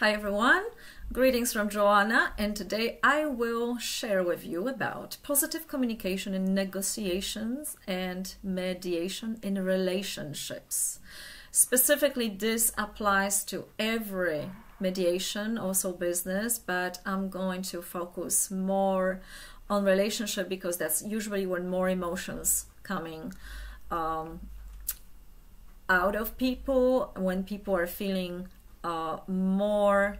Hi everyone, greetings from Joanna, and today I will share with you about positive communication in negotiations and mediation in relationships. Specifically, this applies to every mediation, also business, but I'm going to focus more on relationship because that's usually when more emotions coming out of people, when people are feeling more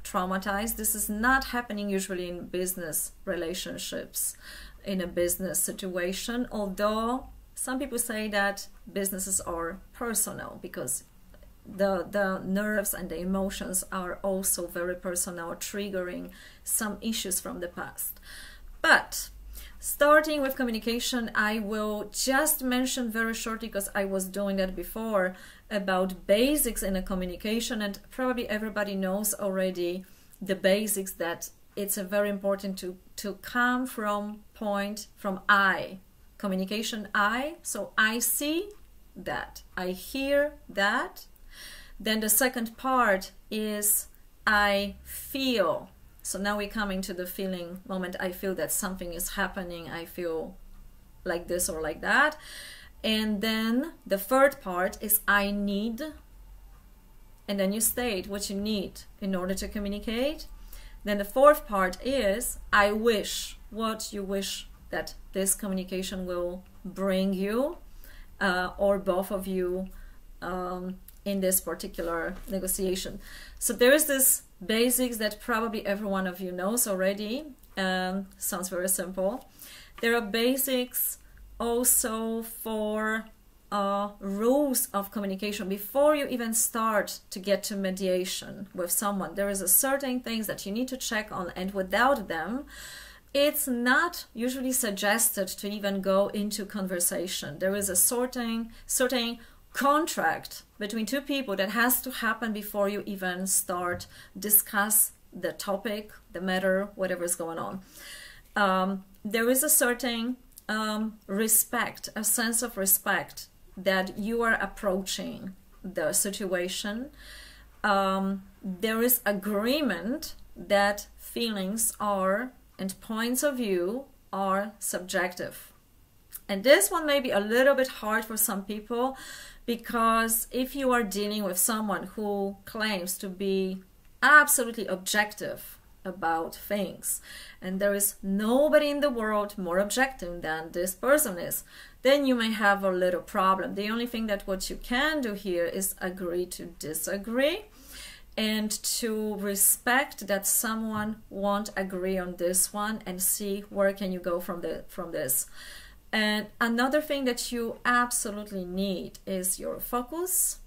traumatized. This is not happening usually in business relationships, in a business situation, although some people say that businesses are personal because the nerves and the emotions are also very personal, triggering some issues from the past. But starting with communication, I will just mention very shortly, because I was doing that before, about basics in a communication, and probably everybody knows already the basics, that it's very important to come from I. Communication I, so I see that, I hear that. Then the second part is I feel. So now we're coming to the feeling moment. I feel that something is happening. I feel like this or like that. And then the third part is I need. And then you state what you need in order to communicate. Then the fourth part is I wish, what you wish that this communication will bring you, or both of you, in this particular negotiation. So there is this basics that probably every one of you knows already. Sounds very simple. There are basics also for rules of communication. Before you even start to get to mediation with someone, there is a certain things that you need to check on, and without them it's not usually suggested to even go into conversation. There is a certain contract between two people that has to happen before you even start discuss the topic, the matter, whatever is going on. There is a certain respect, a sense of respect that you are approaching the situation. There is agreement that feelings are and points of view are subjective. And this one may be a little bit hard for some people, because if you are dealing with someone who claims to be absolutely objective about things, and there is nobody in the world more objective than this person is, then you may have a little problem. The only thing that what you can do here is agree to disagree, and to respect that someone won't agree on this one, and see where can you go from this. And another thing that you absolutely need is your focus.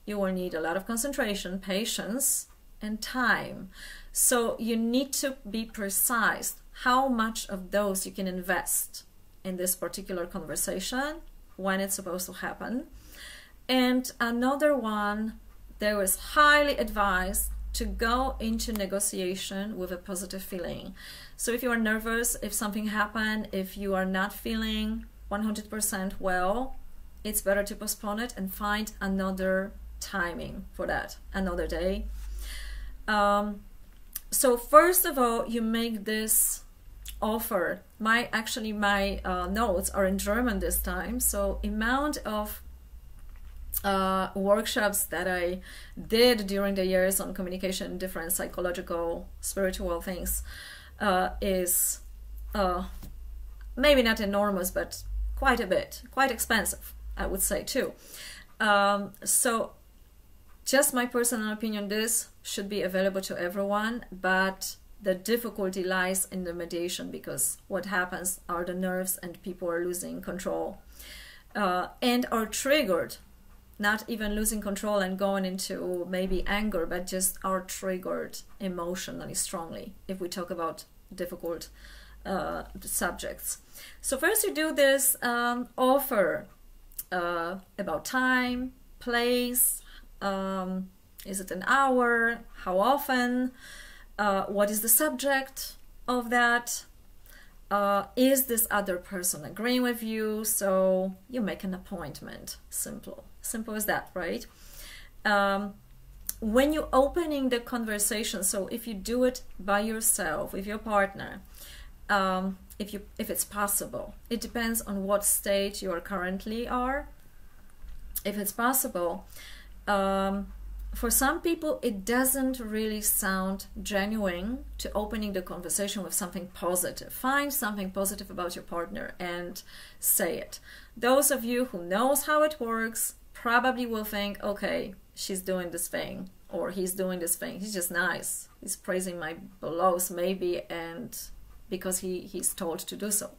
You will need a lot of concentration, patience, and time. So you need to be precise how much of those you can invest in this particular conversation, when it's supposed to happen. And another one, there is highly advised to go into negotiation with a positive feeling. So if you are nervous, if something happened, if you are not feeling 100% well, it's better to postpone it and find another timing for that, another day. So first of all, you make this offer. My notes are in German this time, so amount of workshops that I did during the years on communication, different psychological, spiritual things, is maybe not enormous, but quite a bit, quite expensive, I would say too. So just my personal opinion, this should be available to everyone, but the difficulty lies in the mediation, because what happens are the nerves and people are losing control, and are triggered. Not even losing control and going into maybe anger, but just are triggered emotionally strongly if we talk about difficult subjects. So first you do this offer about time, place, is it an hour, how often, what is the subject of that, is this other person agreeing with you? So you make an appointment. Simple as that, right? when you're opening the conversation, so if you do it by yourself with your partner, if it's possible, it depends on what state you are currently are. If it's possible, for some people it doesn't really sound genuine to opening the conversation with something positive. Find something positive about your partner and say it. Those of you who knows how it works probably will think, okay, she's doing this thing or he's doing this thing, he's just nice, he's praising my blows maybe, and because he's told to do so.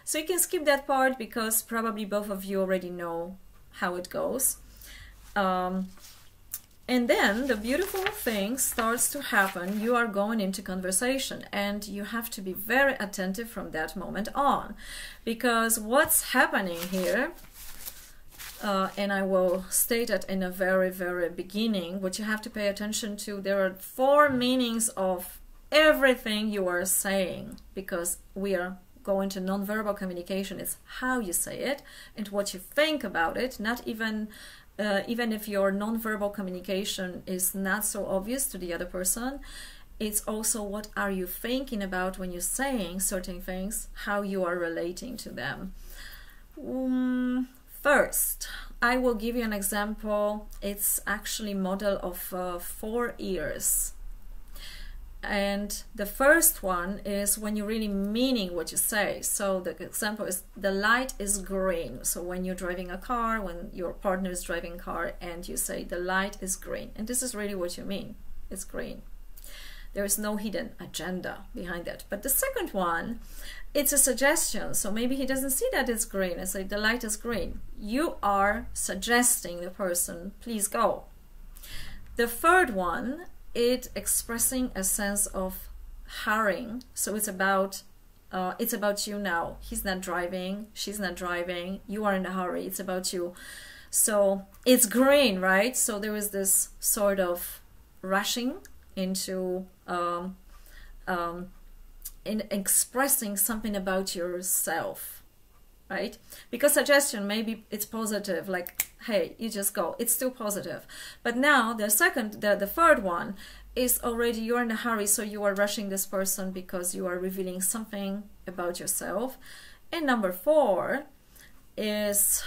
So you can skip that part because probably both of you already know how it goes. And then the beautiful thing starts to happen. You are going into conversation and you have to be very attentive from that moment on, because what's happening here, and I will state it in a very, very beginning, what you have to pay attention to, there are 4 meanings of everything you are saying, because we are going to nonverbal communication. It's how you say it and what you think about it, not even if your nonverbal communication is not so obvious to the other person, it's also what are you thinking about when you're saying certain things, how you are relating to them. First, I will give you an example. It's actually model of 4 ears. And the first one is when you're really meaning what you say. So the example is the light is green. So when you're driving a car, when your partner is driving a car and you say the light is green, and this is really what you mean, it's green. There is no hidden agenda behind that. But the second one, it's a suggestion. So maybe he doesn't see that it's green. I say the light is green. You are suggesting the person, please go. The third one, it expressing a sense of hurrying. So it's about you now. He's not driving, she's not driving, you are in a hurry, it's about you. So it's green, right? So there is this sort of rushing into in expressing something about yourself, right? Because suggestion, maybe it's positive, like, hey, you just go, it's still positive. But now the third one is already you're in a hurry, so you are rushing this person because you are revealing something about yourself. And number 4 is,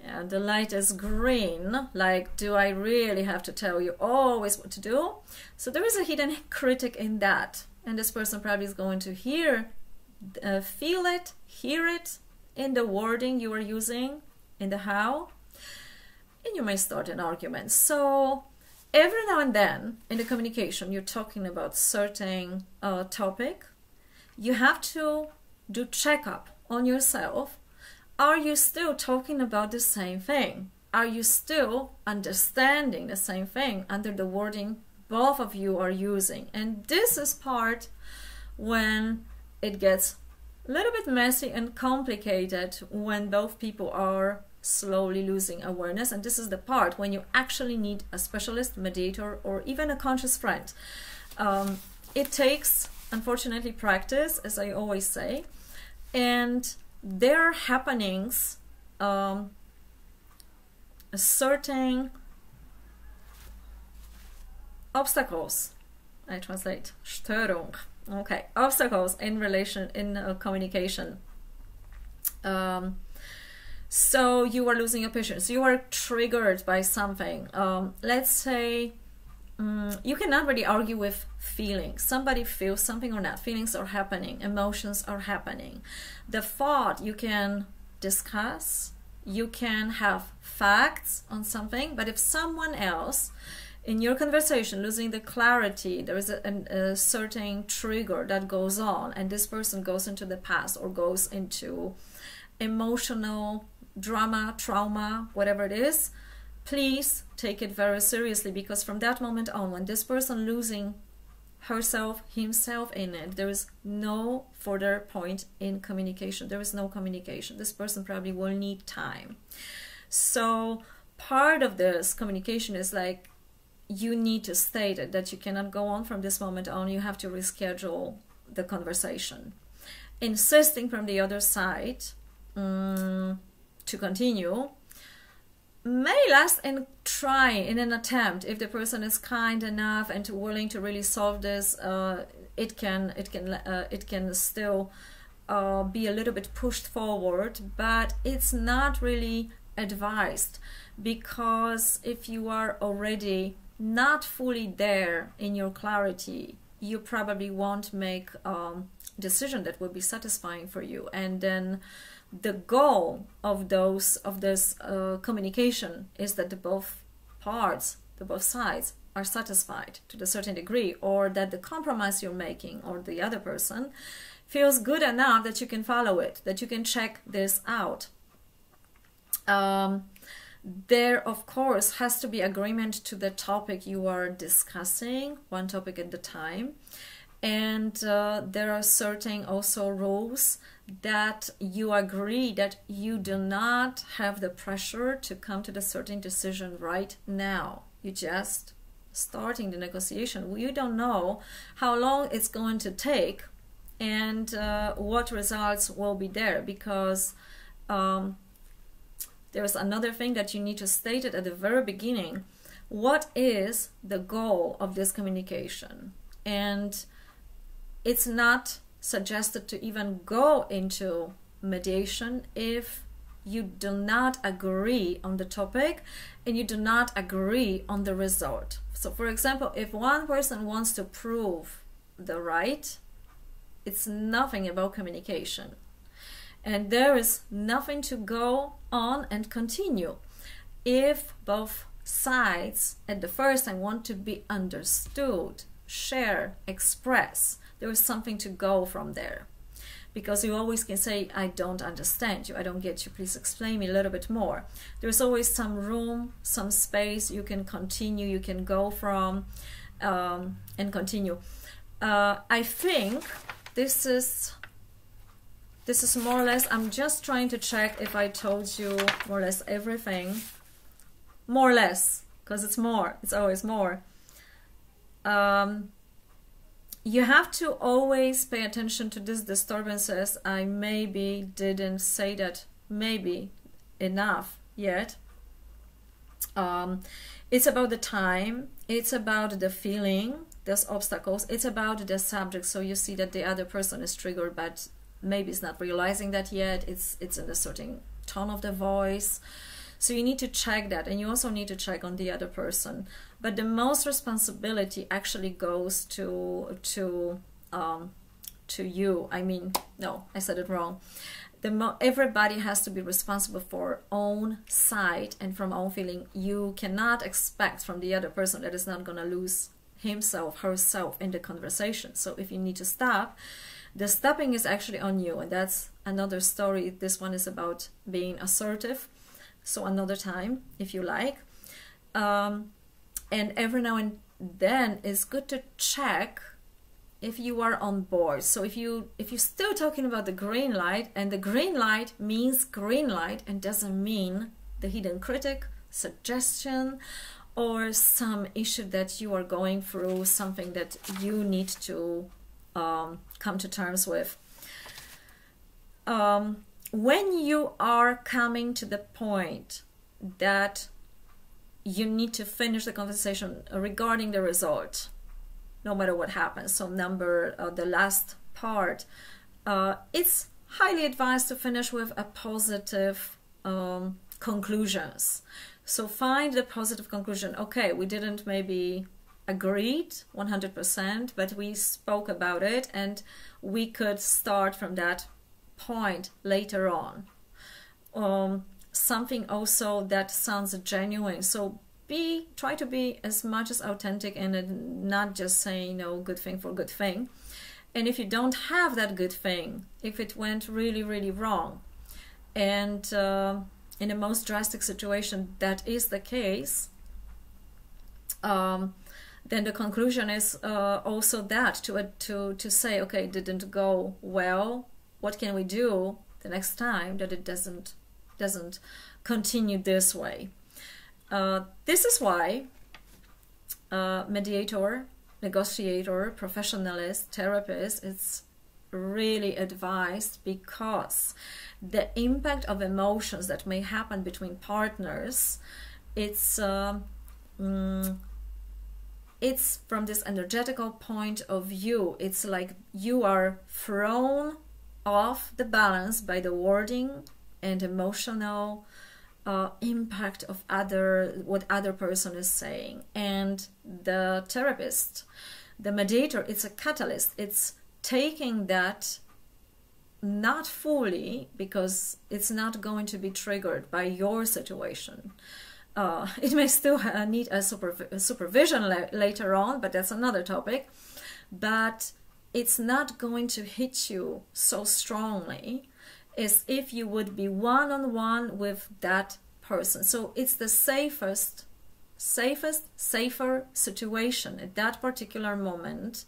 yeah, the light is green, like, do I really have to tell you always what to do? So there is a hidden critic in that, and this person probably is going to feel it, hear it in the wording you are using, in the how, and you may start an argument. So every now and then in the communication, you're talking about certain topic, you have to do checkup on yourself. Are you still talking about the same thing? Are you still understanding the same thing under the wording both of you are using? And this is part when it gets a little bit messy and complicated, when both people are slowly losing awareness. And this is the part when you actually need a specialist, mediator, or even a conscious friend. It takes, unfortunately, practice, as I always say, and there are happenings, certain obstacles, I translate, Störung, okay, obstacles in communication. So you are losing your patience, you are triggered by something. Let's say you cannot really argue with feelings. Somebody feels something or not. Feelings are happening, emotions are happening. The thought you can discuss, you can have facts on something, but if someone else in your conversation losing the clarity, there is a certain trigger that goes on, and this person goes into the past or goes into emotional drama, trauma, whatever it is, please take it very seriously, because from that moment on, when this person losing herself, himself in it, there is no further point in communication. There is no communication. This person probably will need time. So part of this communication is like, you need to state it, that you cannot go on from this moment on. You have to reschedule the conversation. Insisting from the other side to continue, may last in trying, in an attempt. If the person is kind enough and willing to really solve this, it can still be a little bit pushed forward, but it's not really advised, because if you are already not fully there in your clarity, you probably won't make a decision that will be satisfying for you. And then the goal of this communication is that both sides are satisfied to a certain degree, or that the compromise you're making or the other person feels good enough that you can follow it, that you can check this out. There, of course, has to be agreement to the topic you are discussing, one topic at a time. And there are certain also rules that you agree that you do not have the pressure to come to the certain decision right now. You just starting the negotiation. You don't know how long it's going to take and what results will be there, because there's another thing that you need to state it at the very beginning. What is the goal of this communication? And it's not suggested to even go into mediation if you do not agree on the topic and you do not agree on the result. So for example, if one person wants to prove the right, it's nothing about communication. And there is nothing to go on and continue. If both sides at the first time want to be understood, share, express, there is something to go from there. Because you always can say, I don't understand you, I don't get you, please explain me a little bit more. There's always some room, some space you can continue, you can go from and continue. I think this is more or less, I'm just trying to check if I told you more or less everything. More or less, because it's more, it's always more. You have to always pay attention to these disturbances. I maybe didn't say that maybe enough yet. It's about the time, it's about the feeling, there's obstacles, it's about the subject. So you see that the other person is triggered, but maybe it's not realizing that yet. It's in a certain tone of the voice. So you need to check that, and you also need to check on the other person. But the most responsibility actually goes to you. I mean, no, I said it wrong. Everybody has to be responsible for own side and from own feeling. You cannot expect from the other person that is not going to lose himself, herself in the conversation. So if you need to stop, the stopping is actually on you, and that's another story. This one is about being assertive. So another time, if you like. And every now and then it's good to check if you are on board. So if you're still talking about the green light, and the green light means green light and doesn't mean the hidden critic, suggestion, or some issue that you are going through, something that you need to come to terms with. When you are coming to the point that you need to finish the conversation regarding the result, no matter what happens, so the last part, it's highly advised to finish with a positive conclusions. So find the positive conclusion. Okay, we didn't maybe agreed 100%, but we spoke about it and we could start from that point later on. Something also that sounds genuine. So try to be as much as authentic and not just saying, no, good thing for good thing. And if you don't have that good thing, if it went really, really wrong, and in the most drastic situation that is the case, then the conclusion is also that to say, okay, it didn't go well. What can we do the next time that it doesn't continue this way? This is why mediator, negotiator, professionalist, therapist, it's really advised, because the impact of emotions that may happen between partners, it's from this energetical point of view, it's like you are thrown off the balance by the wording and emotional impact of what other person is saying. And the therapist, the mediator, it's a catalyst. It's taking that, not fully, because it's not going to be triggered by your situation. It may still need a supervision later on, but that's another topic. But it's not going to hit you so strongly as if you would be one-on-one with that person. So it's the safer situation at that particular moment,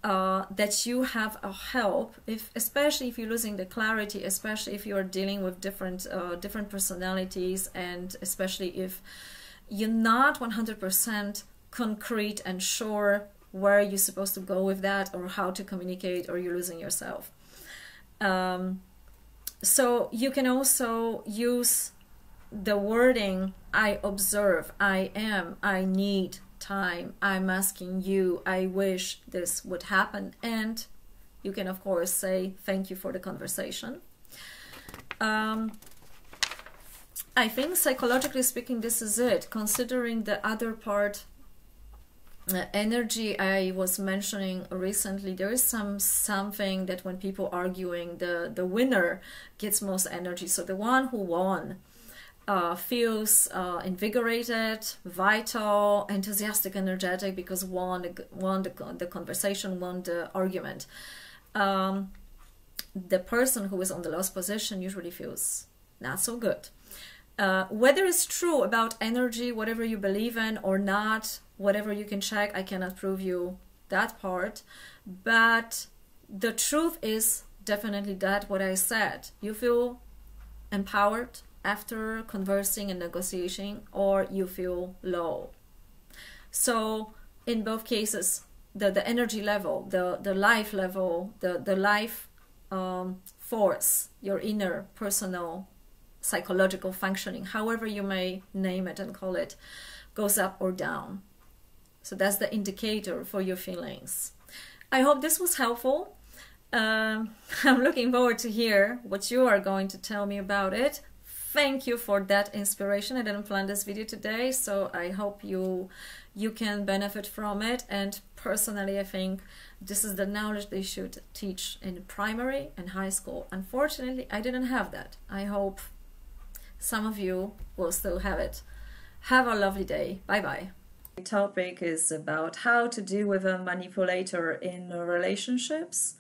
that you have a help, especially if you're losing the clarity, especially if you are dealing with different personalities, and especially if you're not 100% concrete and sure where you're supposed to go with that, or how to communicate, or you're losing yourself. So you can also use the wording, I observe, I am, I need time, I'm asking you, I wish this would happen. And you can of course say thank you for the conversation. I think psychologically speaking, this is it. Considering the other part, energy I was mentioning recently, there is something that when people arguing, the winner gets most energy. So the one who won feels invigorated, vital, enthusiastic, energetic, because won the conversation, won the argument. The person who is on the lost position usually feels not so good. Whether it's true about energy, whatever you believe in or not, whatever you can check, I cannot prove you that part, but the truth is definitely that what I said. You feel empowered after conversing and negotiating, or you feel low. So in both cases, the energy level, the life level, the life force, your inner personal psychological functioning, however you may name it and call it, goes up or down. So that's the indicator for your feelings. I hope this was helpful. I'm looking forward to hear what you are going to tell me about it. Thank you for that inspiration. I didn't plan this video today, so I hope you can benefit from it. And personally, I think this is the knowledge they should teach in primary and high school. Unfortunately, I didn't have that. I hope some of you will still have it. Have a lovely day. Bye-bye. The topic is about how to deal with a manipulator in relationships.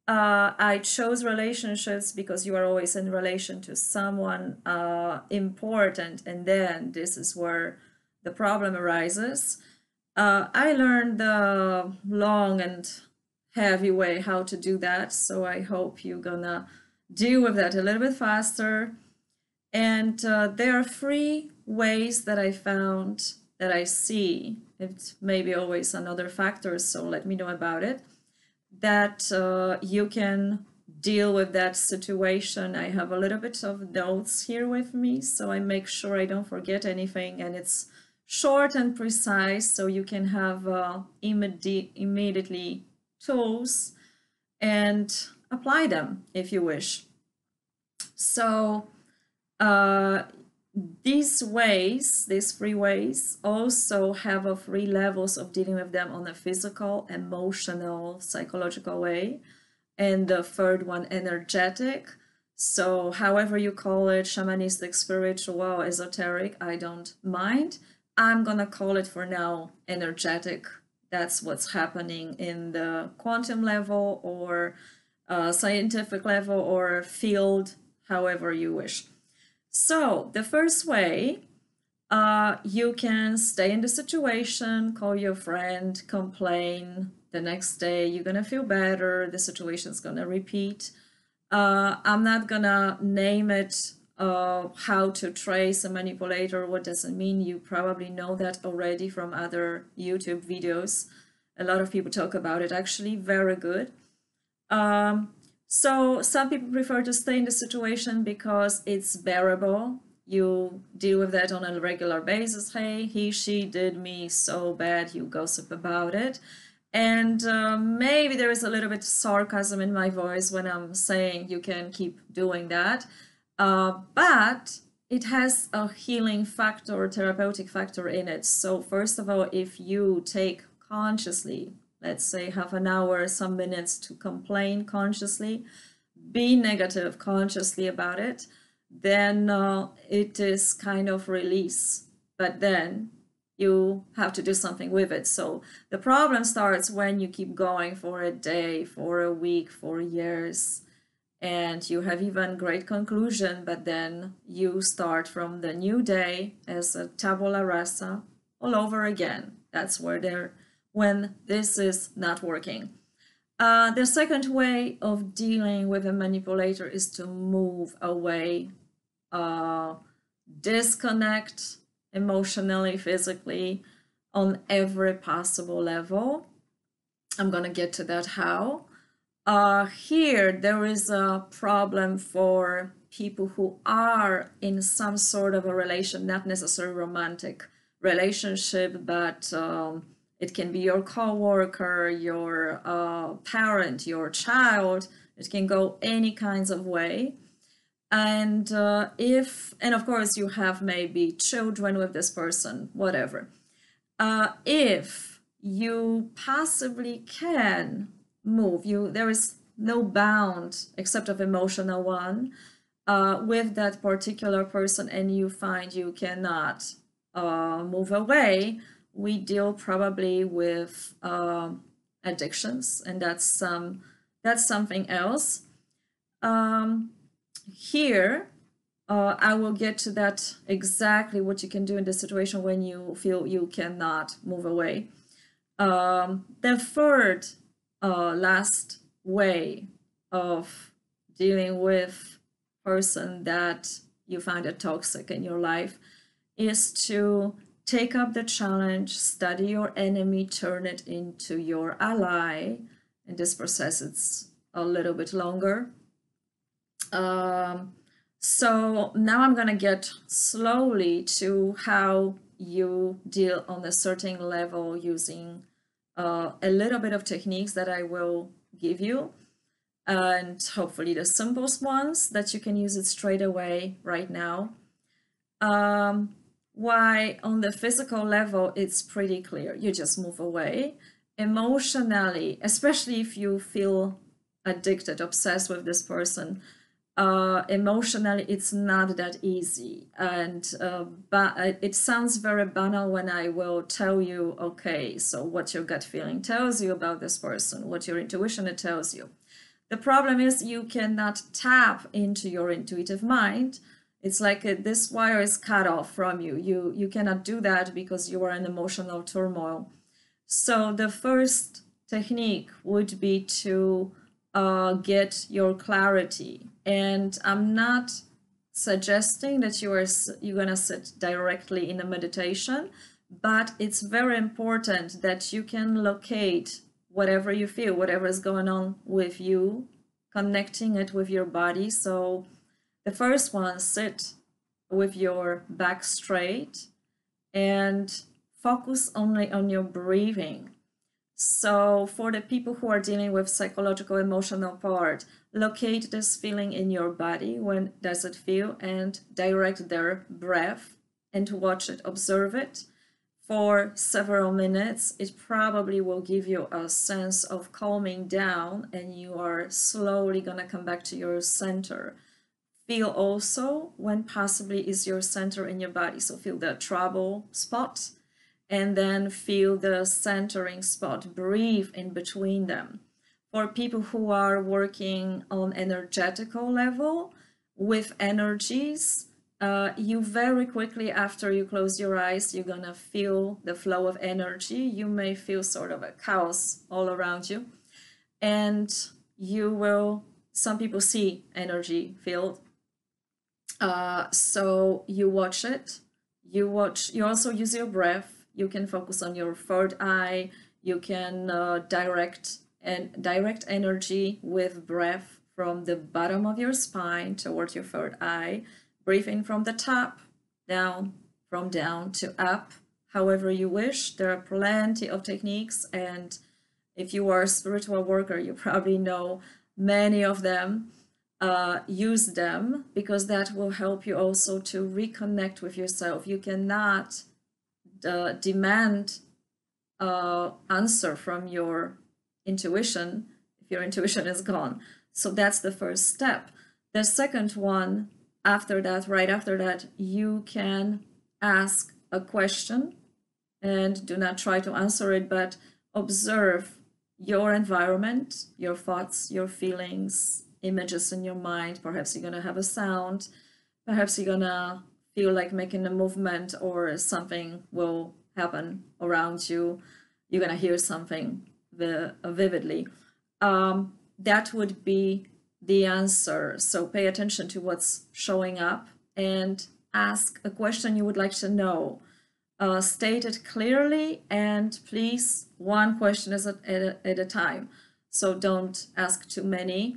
I chose relationships because you are always in relation to someone important, and then this is where the problem arises. I learned the long and heavy way how to do that, so I hope you're gonna deal with that a little bit faster. And there are 3 ways that I found, that I see, it may be always another factor, so let me know about it, that you can deal with that situation. I have a little bit of notes here with me, so I make sure I don't forget anything, and it's short and precise, so you can have immediately tools and apply them if you wish. So these 3 ways also have 3 levels of dealing with them on a physical, emotional, psychological way. And the 3rd one, energetic. So however you call it, shamanistic, spiritual, esoteric, I don't mind. I'm gonna call it for now energetic. That's what's happening in the quantum level, or scientific level, or field, however you wish. So the first way, you can stay in the situation, call your friend, complain. The next day you're gonna feel better, the situation's gonna repeat. I'm not gonna name it how to trace a manipulator, what does it mean. You probably know that already from other YouTube videos. A lot of people talk about it, actually, very good. So some people prefer to stay in the situation because it's bearable. You deal with that on a regular basis. Hey, he, she did me so bad. You gossip about it. And maybe there is a little bit of sarcasm in my voice when I'm saying you can keep doing that. But it has a healing factor, therapeutic factor in it. So first of all, if you take consciously, let's say half an hour, some minutes to complain consciously, be negative consciously about it, then it is kind of release. But then you have to do something with it. So the problem starts when you keep going for a day, for a week, for years, and you have even great conclusion, but then you start from the new day as a tabula rasa all over again. That's where when this is not working. The second way of dealing with a manipulator is to move away, disconnect emotionally, physically, on every possible level. I'm going to get to that how. Here, there is a problem for people who are in some sort of a relation, not necessarily romantic relationship, but it can be your coworker, your parent, your child. It can go any kinds of way. And and of course you have maybe children with this person, whatever. If you possibly can move, there is no bound except of emotional one with that particular person, and you find you cannot move away, we deal probably with addictions, and that's something else. Here, I will get to that exactly what you can do in this situation when you feel you cannot move away. The third last way of dealing with person that you find a toxic in your life is to take up the challenge, study your enemy, turn it into your ally. In this process, it's a little bit longer. So now I'm going to get slowly to how you deal on a certain level using a little bit of techniques that I will give you, and hopefully the simplest ones that you can use it straight away right now. Why on the physical level, it's pretty clear. You just move away. Emotionally, especially if you feel addicted, obsessed with this person, emotionally it's not that easy, and but it sounds very banal when I will tell you, okay, so what your gut feeling tells you about this person, what your intuition it tells you. The problem is you cannot tap into your intuitive mind. It's like this wire is cut off from you. You cannot do that because you are in emotional turmoil. So the first technique would be to get your clarity. And I'm not suggesting that you're gonna sit directly in a meditation, but it's very important that you can locate whatever you feel, whatever is going on with you, connecting it with your body. So the first one, sit with your back straight and focus only on your breathing. So for the people who are dealing with psychological, emotional part, locate this feeling in your body. When does it feel? And direct their breath and watch it, observe it for several minutes. It probably will give you a sense of calming down, and you are slowly gonna come back to your center. Feel also when possibly is your center in your body. So feel the trouble spot, and then feel the centering spot. Breathe in between them. For people who are working on energetical level with energies, you very quickly after you close your eyes, you're gonna feel the flow of energy. You may feel sort of a chaos all around you, and you will, some people see energy field. So you watch it, you also use your breath. You can focus on your third eye. You can direct and direct energy with breath from the bottom of your spine toward your third eye. Breathe in from the top, down, from down to up, however you wish. There are plenty of techniques, and if you are a spiritual worker, you probably know many of them. Use them, because that will help you also to reconnect with yourself. You cannot demand answer from your intuition if your intuition is gone. So that's the first step. The second one, after that, right after that, you can ask a question, and do not try to answer it, but observe your environment, your thoughts, your feelings, images in your mind. Perhaps you're going to have a sound, perhaps you're going to feel like making a movement, or something will happen around you. You're going to hear something vividly. That would be the answer. So pay attention to what's showing up and ask a question you would like to know. State it clearly, and please, one question at a time. So don't ask too many.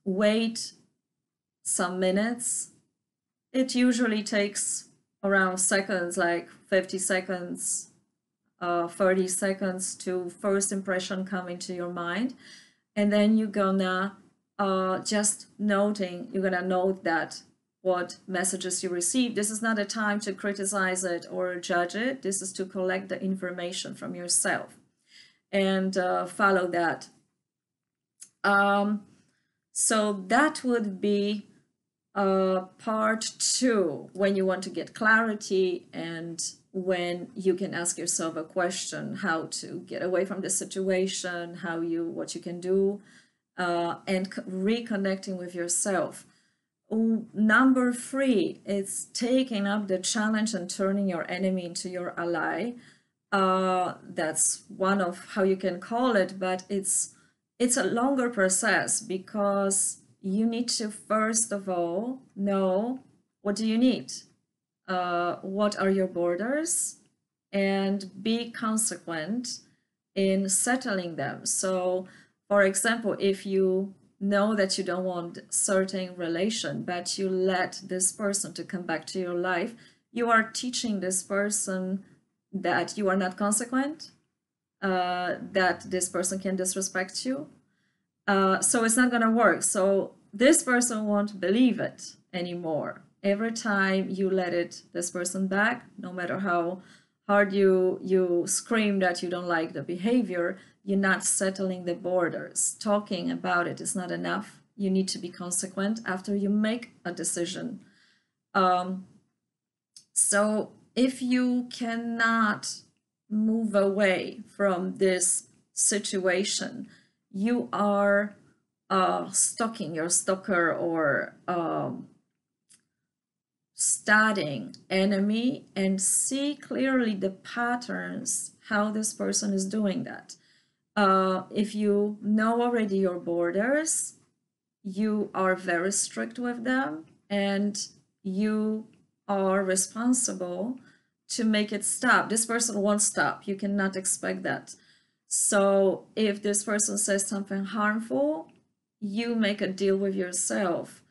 Wait some minutes. It usually takes around seconds, like 50 seconds, 30 seconds to first impression come into your mind. And then you're gonna just noting, you're gonna note that what messages you receive. This is not a time to criticize it or judge it. This is to collect the information from yourself and follow that. So that would be part 2, when you want to get clarity and when you can ask yourself a question, how to get away from the situation, what you can do, and reconnecting with yourself. Number 3 is taking up the challenge and turning your enemy into your ally. That's one of how you can call it, but it's a longer process, because you need to first of all know, what do you need? What are your borders? And be consequent in settling them. So, for example, if you know that you don't want certain relation, but you let this person to come back to your life, you are teaching this person that you are not consequent, that this person can disrespect you. So it's not going to work. So this person won't believe it anymore. Every time you let this person back, no matter how hard you scream that you don't like the behavior, you're not settling the borders. Talking about it is not enough. You need to be consequent after you make a decision. So if you cannot move away from this situation, you are stalking your stalker or studying enemy, and see clearly the patterns, how this person is doing that. If you know already your borders, you are very strict with them, and you are responsible to make it stop. This person won't stop. You cannot expect that. So if this person says something harmful, you make a deal with yourself.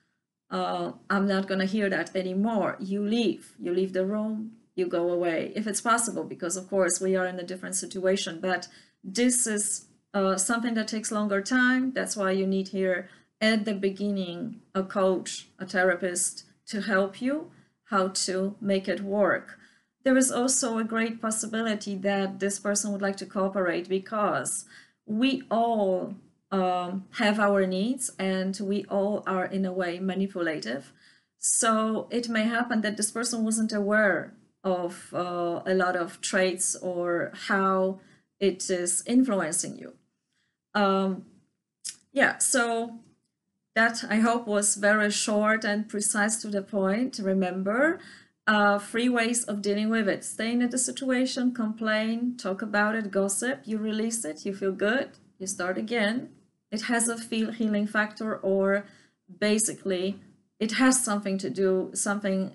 I'm not going to hear that anymore. You leave the room, you go away, if it's possible, because of course we are in a different situation, but this is something that takes longer time. That's why you need here at the beginning a coach, a therapist, to help you how to make it work. There is also a great possibility that this person would like to cooperate, because we all have our needs, and we all are in a way manipulative. So it may happen that this person wasn't aware of a lot of traits or how it is influencing you. Yeah, so that, I hope, was very short and precise to the point. Remember, 3 ways of dealing with it. Staying in the situation, complain, talk about it, gossip, you release it, you feel good, you start again. It has a healing factor, or basically it has something to do, something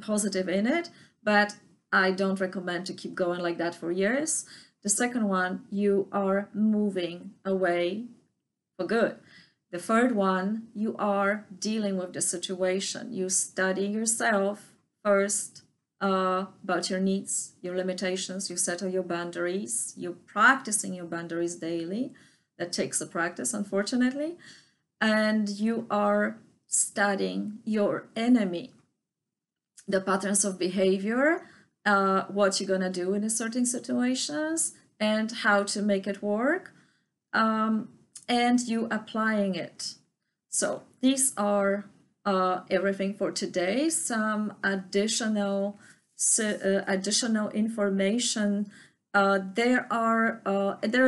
positive in it, but I don't recommend to keep going like that for years. The second one, you are moving away for good. The third one, you are dealing with the situation. You study yourself first about your needs, your limitations, you settle your boundaries, you're practicing your boundaries daily. That takes a practice, unfortunately. And you are studying your enemy, the patterns of behavior, what you're gonna do in certain situations, and how to make it work, and you applying it. So these are everything for today. Some additional information. There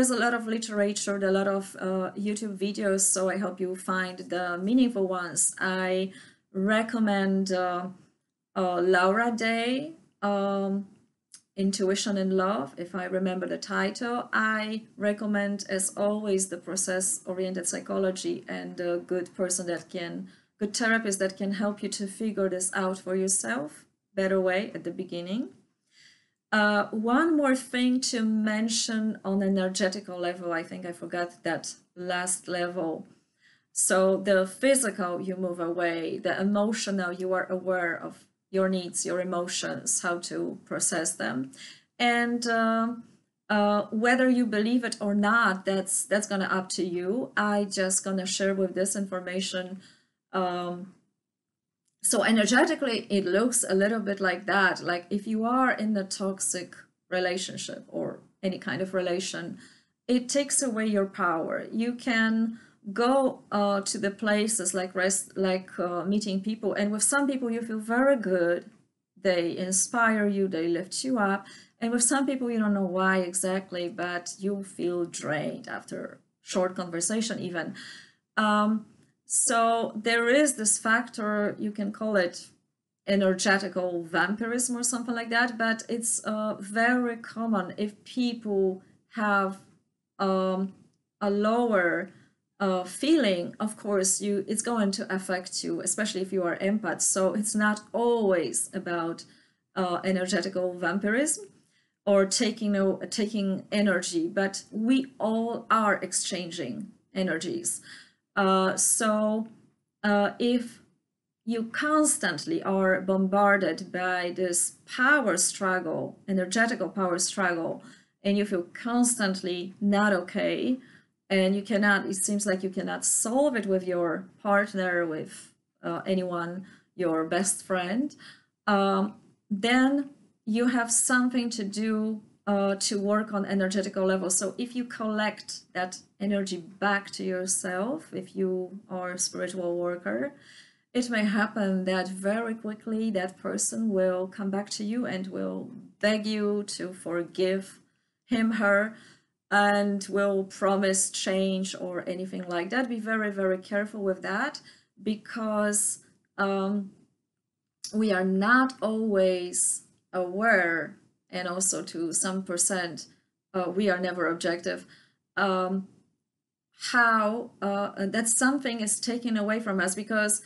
is a lot of literature, a lot of YouTube videos, so I hope you find the meaningful ones. I recommend Laura Day, Intuition in Love, if I remember the title. I recommend, as always, the process-oriented psychology, and a good therapist that can help you to figure this out for yourself better way at the beginning. One more thing to mention on energetical level, I think I forgot that last level. So the physical, you move away. The emotional, you are aware of your needs, your emotions, how to process them. And whether you believe it or not, that's gonna up to you. I just gonna share with this information. So energetically, it looks a little bit like that. Like if you are in a toxic relationship or any kind of relation, it takes away your power. You can go to the places like meeting people, and with some people you feel very good. They inspire you, they lift you up. And with some people you don't know why exactly, but you feel drained after short conversation even. So there is this factor, you can call it energetical vampirism or something like that, but it's very common if people have a lower feeling. Of course, it's going to affect you, especially if you are empath. So it's not always about energetical vampirism or taking energy, but we all are exchanging energies. So if you constantly are bombarded by this power struggle, energetical power struggle, and you feel constantly not okay, and it seems like you cannot solve it with your partner, with anyone, your best friend, then you have something to do to work on energetical level. So if you collect that energy back to yourself, if you are a spiritual worker, it may happen that very quickly that person will come back to you and will beg you to forgive him, her, and will promise change or anything like that. Be very, very careful with that, because we are not always aware, and also to some percent we are never objective, how that something is taken away from us. Because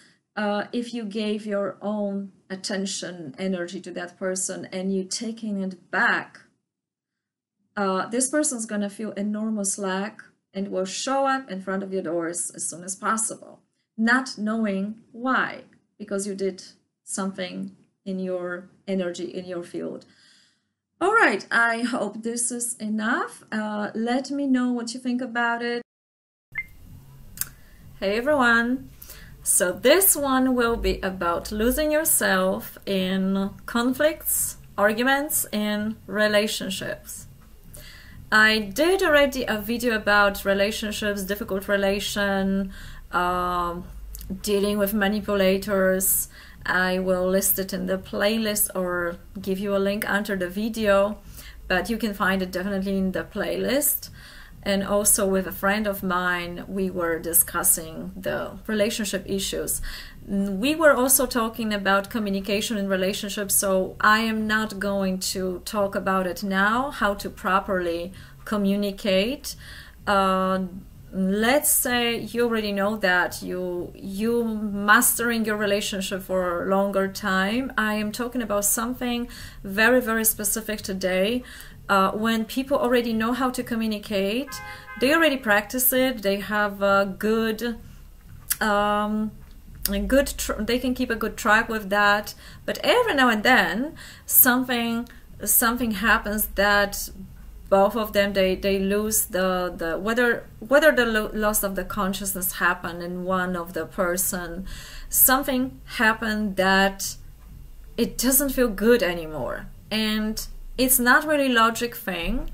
if you gave your own attention, energy to that person, and you taking it back, this person's gonna feel enormous lack and will show up in front of your doors as soon as possible, not knowing why, because you did something in your energy, in your field. All right, I hope this is enough. Let me know what you think about it. Hey everyone. So this one will be about losing yourself in conflicts, arguments, in relationships. I did already a video about relationships, difficult relation, dealing with manipulators. I will list it in the playlist or give you a link under the video, but you can find it definitely in the playlist. And also with a friend of mine, we were discussing the relationship issues. We were also talking about communication in relationships, so I am not going to talk about it now, how to properly communicate. Let's say you already know that you mastering your relationship for a longer time. I am talking about something very, very specific today. when people already know how to communicate, they already practice it, they have a good they can keep a good track with that. But every now and then something happens that both of them, they lose the whether the loss of the consciousness happened in one of the person, something happened that it doesn't feel good anymore, and it's not really logic thing,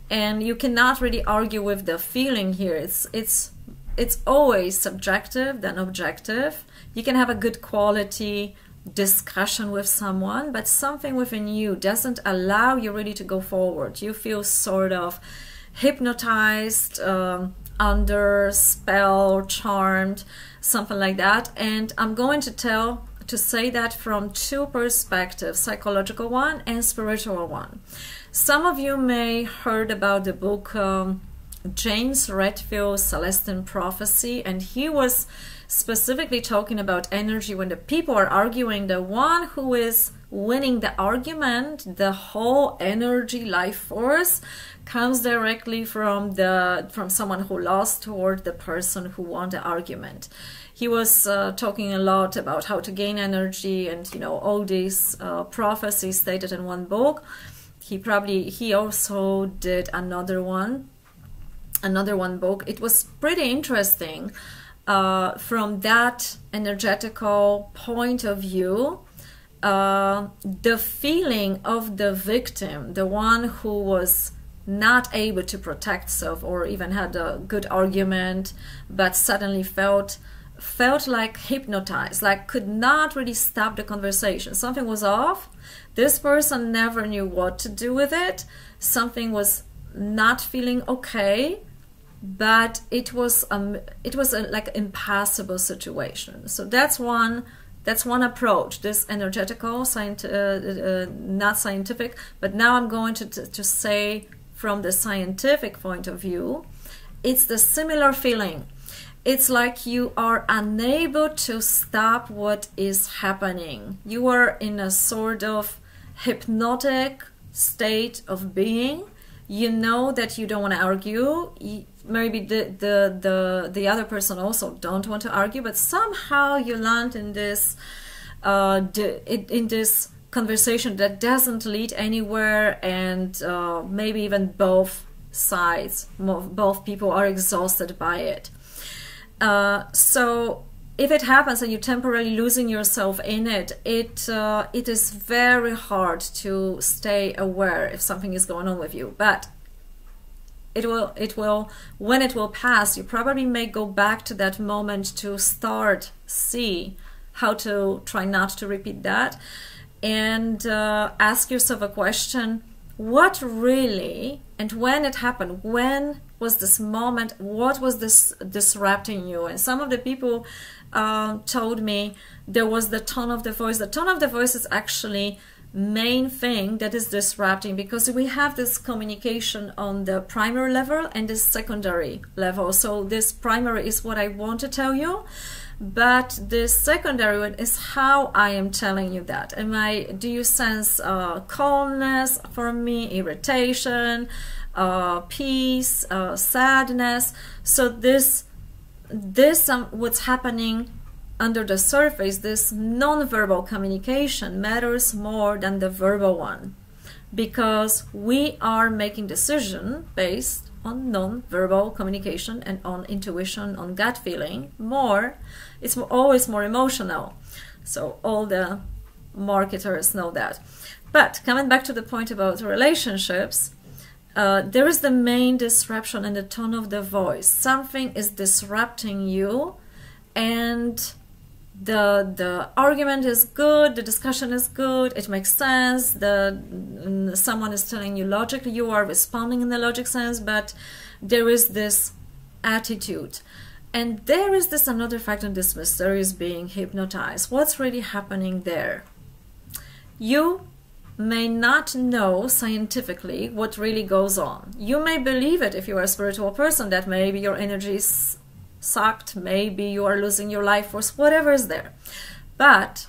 and you cannot really argue with the feeling here. It's always subjective than objective. You can have a good quality discussion with someone, but something within you doesn't allow you really to go forward. You feel sort of hypnotized, under spell, charmed, something like that. And I'm going to say that from two perspectives, psychological one and spiritual one. Some of you may heard about the book James Redfield's Celestine Prophecy, and he was specifically talking about energy. When the people are arguing, the one who is winning the argument, the whole energy life force comes directly from someone who lost toward the person who won the argument. He was talking a lot about how to gain energy, and all these prophecies stated in one book. He also did another one book. It was pretty interesting from that energetical point of view. The feeling of the victim, the one who was not able to protect self or even had a good argument, but suddenly felt like hypnotized, like could not really stop the conversation. Something was off. This person never knew what to do with it. Something was not feeling okay, but it was like impassable situation. So that's one approach, this energetical, not scientific, but now I'm going to say from the scientific point of view, it's the similar feeling. It's like you are unable to stop what is happening. You are in a sort of hypnotic state of being. You know that you don't want to argue. Maybe the other person also don't want to argue, but somehow you land in this conversation that doesn't lead anywhere, and maybe even both sides, both people are exhausted by it. So if it happens and you're temporarily losing yourself in it, it is very hard to stay aware if something is going on with you. But when it will pass, you probably may go back to that moment to see how to try not to repeat that, and ask yourself a question: what really, and when it happened, when was this moment, what was this disrupting you? And some of the people told me there was the tone of the voice. The tone of the voice is actually main thing that is disrupting, because we have this communication on the primary level and the secondary level. So this primary is what I want to tell you, but the secondary one is how I am telling you that. Do you sense calmness from me, irritation, peace, sadness? So this what's happening under the surface, this non-verbal communication matters more than the verbal one, because we are making decision based on non-verbal communication and on intuition, on gut feeling. It's always more emotional. So all the marketers know that. But coming back to the point about relationships, there is the main disruption in the tone of the voice. Something is disrupting you, and the argument is good, the discussion is good, it makes sense, someone is telling you logically, you are responding in the logic sense, but there is this attitude. And there is this another factor in this mysterious being hypnotized. What's really happening there? You may not know scientifically what really goes on. You may believe it if you are a spiritual person, that maybe your energy is sucked, maybe you are losing your life force, whatever is there. But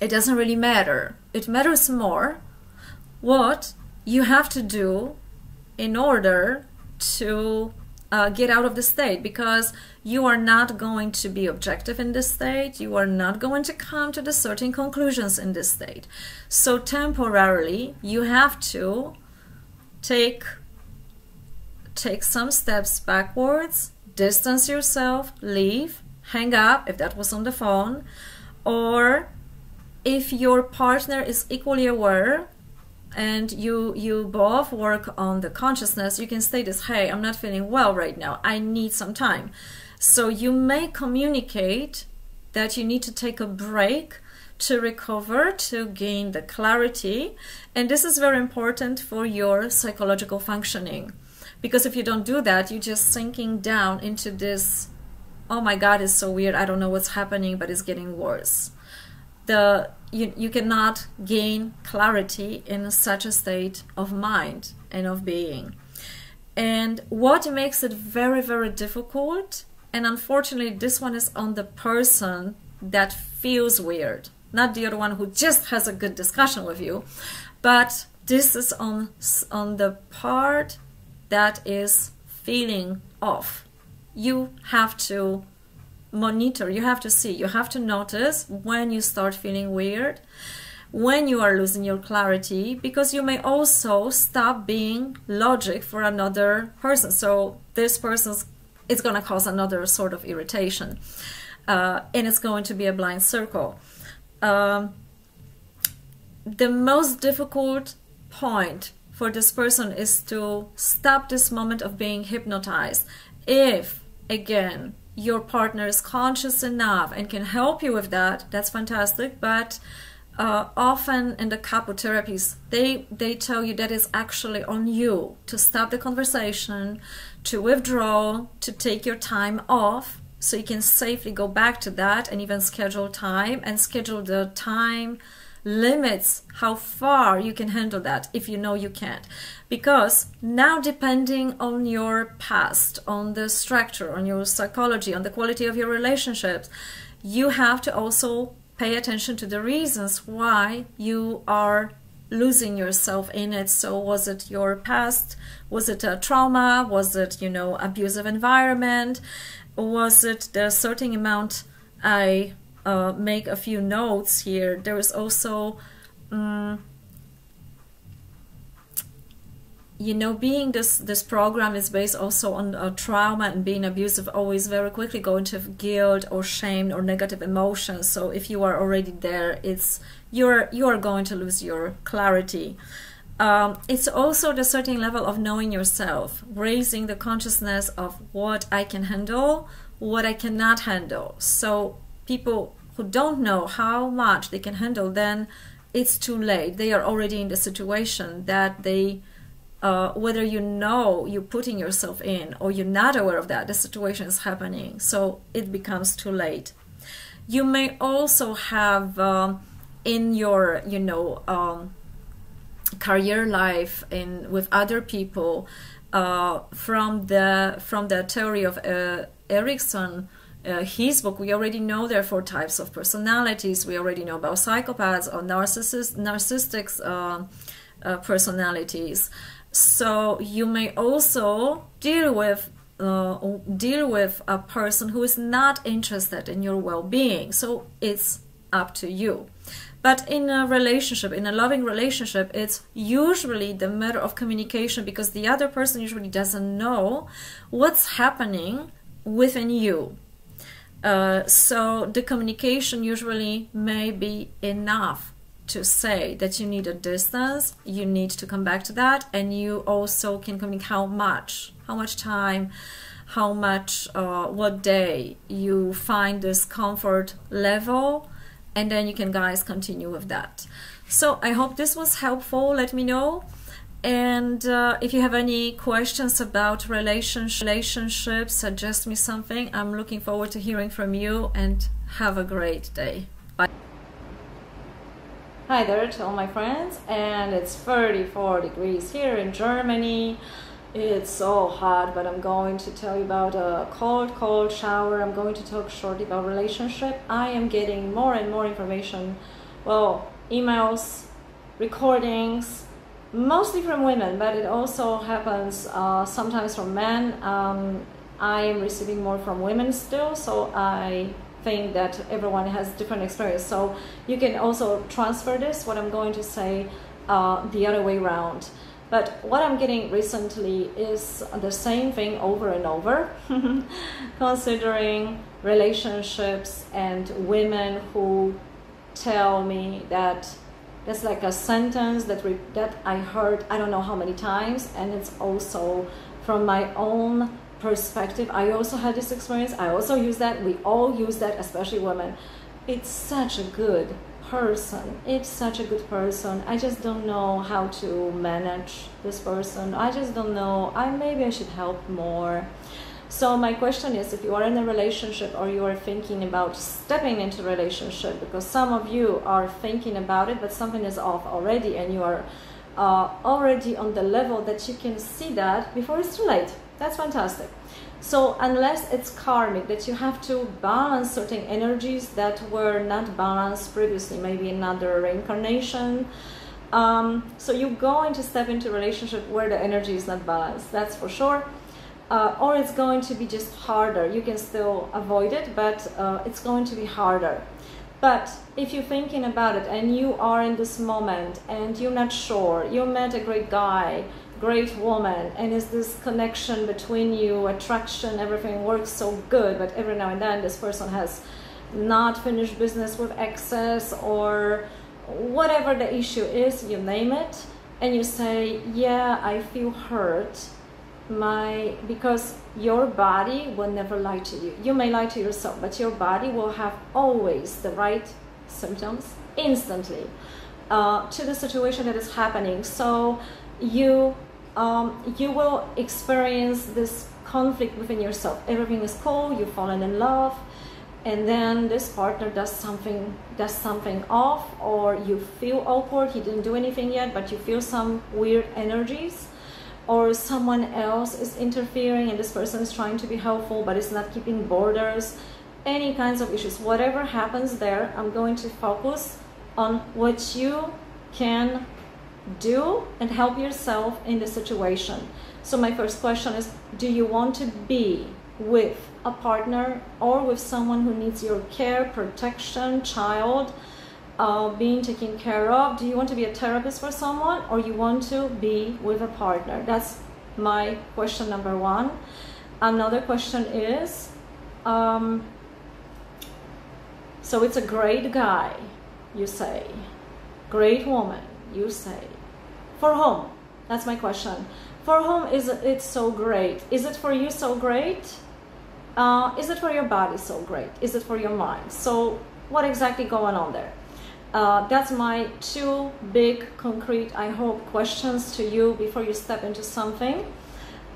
it doesn't really matter. It matters more what you have to do in order to get out of the state, because you are not going to be objective in this state. You are not going to come to the certain conclusions in this state. So temporarily, you have to take some steps backwards, distance yourself, leave, hang up if that was on the phone, or if your partner is equally aware and you both work on the consciousness, you can say this: hey, I'm not feeling well right now, I need some time. So you may communicate that you need to take a break to recover, to gain the clarity. And this is very important for your psychological functioning, because if you don't do that, you're just sinking down into this, oh my God, it's so weird, I don't know what's happening, but it's getting worse. You cannot gain clarity in such a state of mind and of being. And what makes it very, very difficult, and unfortunately this one is on the person that feels weird, not the other one who just has a good discussion with you, but this is on the part that is feeling off. You have to monitor, you have to see, you have to notice when you start feeling weird, when you are losing your clarity, because you may also stop being logic for another person. So this person's, it's going to cause another sort of irritation, and it's going to be a blind circle. The most difficult point for this person is to stop this moment of being hypnotized. If, again, your partner is conscious enough and can help you with that, that's fantastic. But often in the couple therapies, they tell you that it's actually on you to stop the conversation, to withdraw, to take your time off, so you can safely go back to that, and even schedule time, and schedule the time limits how far you can handle that if you know you can't. Because now, depending on your past, on the structure, on your psychology, on the quality of your relationships, you have to also pay attention to the reasons why you are losing yourself in it. So was it your past? Was it a trauma? Was it, abusive environment? Was it the certain amount? I make a few notes here. There is also being this program is based also on trauma and being abusive, always very quickly go into guilt or shame or negative emotions. So if you are already there, you are going to lose your clarity. It's also the certain level of knowing yourself, raising the consciousness of what I can handle, what I cannot handle. So people who don't know how much they can handle, then it's too late. They are already in the situation that they, whether you're putting yourself in or you're not aware of that, the situation is happening. So it becomes too late. You may also have in your, career life with other people, from the theory of Erickson, his book, we already know there are 4 types of personalities. We already know about psychopaths or narcissistic personalities. So you may also deal with a person who is not interested in your well-being. So it's up to you. But in a relationship, in a loving relationship, it's usually the matter of communication, because the other person usually doesn't know what's happening within you. So the communication usually may be enough to say that you need a distance, you need to come back to that, and you also can communicate how much time, how much, what day you find this comfort level, and then you can, guys, continue with that. So I hope this was helpful. Let me know. And if you have any questions about relationships, suggest me something. I'm looking forward to hearing from you, and have a great day. Bye. Hi there to all my friends, and it's 34 degrees here in Germany. It's so hot, but I'm going to tell you about a cold shower. I'm going to talk shortly about relationship. I am getting more and more information, well, emails, recordings, Mostly from women, but it also happens sometimes from men. I am receiving more from women still, so I think that everyone has different experience. So you can also transfer this, what I'm going to say, the other way around. But what I'm getting recently is the same thing over and over, considering relationships and women who tell me that that's like a sentence that I heard I don't know how many times, and it's also from my own perspective. I also had this experience. I also use that. We all use that, especially women. It's such a good person. It's such a good person. I just don't know how to manage this person. I just don't know. Maybe I should help more. So my question is, if you are in a relationship or you are thinking about stepping into a relationship, because some of you are thinking about it, but something is off already, and you are already on the level that you can see that before it's too late. That's fantastic. So unless it's karmic, that you have to balance certain energies that were not balanced previously, maybe another reincarnation. So you're going to step into a relationship where the energy is not balanced, that's for sure. Or it's going to be just harder. You can still avoid it, but it's going to be harder. But if you're thinking about it and you are in this moment and you're not sure, you met a great guy, great woman, and is this connection between you, attraction, everything works so good, but every now and then this person has not finished business with excess or whatever the issue is, you name it, and you say, yeah, I feel hurt, because your body will never lie to you. You may lie to yourself, but your body will have always the right symptoms instantly to the situation that is happening. So you will experience this conflict within yourself. Everything is cool, you've fallen in love, and then this partner does something off, or you feel awkward. He didn't do anything yet, but you feel some weird energies, or someone else is interfering and this person is trying to be helpful but is not keeping borders. Any kinds of issues, whatever happens there, I'm going to focus on what you can do and help yourself in the situation. So my first question is, do you want to be with a partner or with someone who needs your care, protection, child, being taken care of? Do you want to be a therapist for someone, or you want to be with a partner? That's my question number one. Another question is, so it's a great guy, you say, great woman, you say. For whom? That's my question. For whom is it so great? Is it for you so great? Is it for your body so great? Is it for your mind? So what exactly going on there? That's my two big, concrete, I hope, questions to you before you step into something.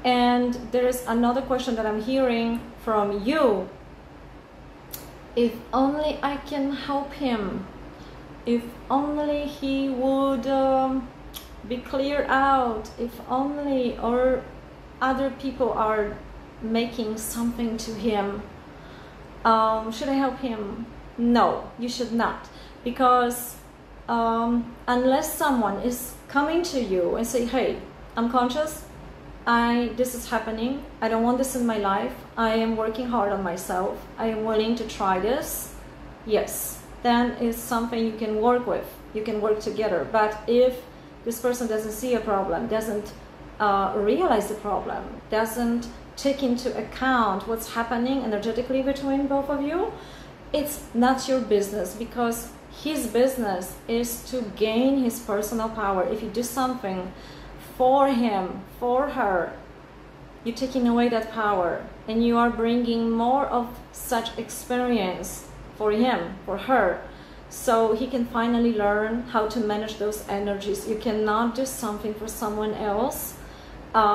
And there is another question that I'm hearing from you. If only I can help him. If only he would be clear out. If only, or other people are making something to him. Should I help him? No, you should not. Because unless someone is coming to you and say, hey, I'm conscious, this is happening, I don't want this in my life, I am working hard on myself, I am willing to try this, yes, then it's something you can work with, you can work together. But if this person doesn't see a problem, doesn't realize the problem, doesn't take into account what's happening energetically between both of you, it's not your business, because his business is to gain his personal power. If you do something for him, for her, you're taking away that power, and you are bringing more of such experience for him, for her, so he can finally learn how to manage those energies. You cannot do something for someone else